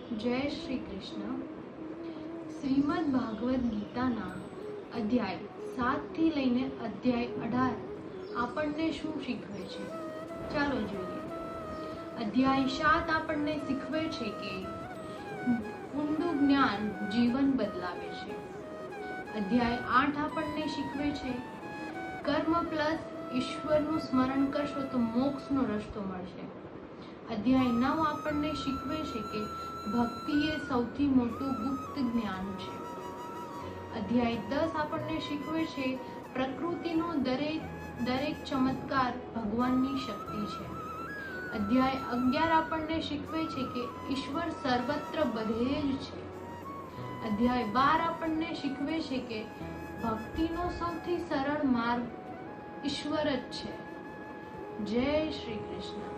જય શ્રી કૃષ્ણ. શ્રીમદ ભાગવત ગીતાના અધ્યાય 7 થી લઈને અધ્યાય 18 આપણને શું શીખવે છે? ચાલો જોઈએ. અધ્યાય 7 આપણને શીખવે છે કે ઊંડું જ્ઞાન જીવન બદલાવે છે. અધ્યાય 8 આપણને શીખવે છે કર્મ પ્લસ ઈશ્વરનું સ્મરણ કરશો તો મોક્ષનો રસ્તો મળશે. અધ્યાય 9 આપણને શીખવે છે કે ભક્તિ એ સૌથી મોટું ગુપ્ત જ્ઞાન છે. અધ્યાય 10 આપણને શીખવે છે પ્રકૃતિનો દરેક ચમત્કાર ભગવાનની શક્તિ છે. અધ્યાય 11 આપણને શીખવે છે કે ઈશ્વર સર્વત્ર બધે જ છે. અધ્યાય 12 આપણને શીખવે છે કે ભક્તિનો સૌથી સરળ માર્ગ ઈશ્વર જ છે. જય શ્રી કૃષ્ણ.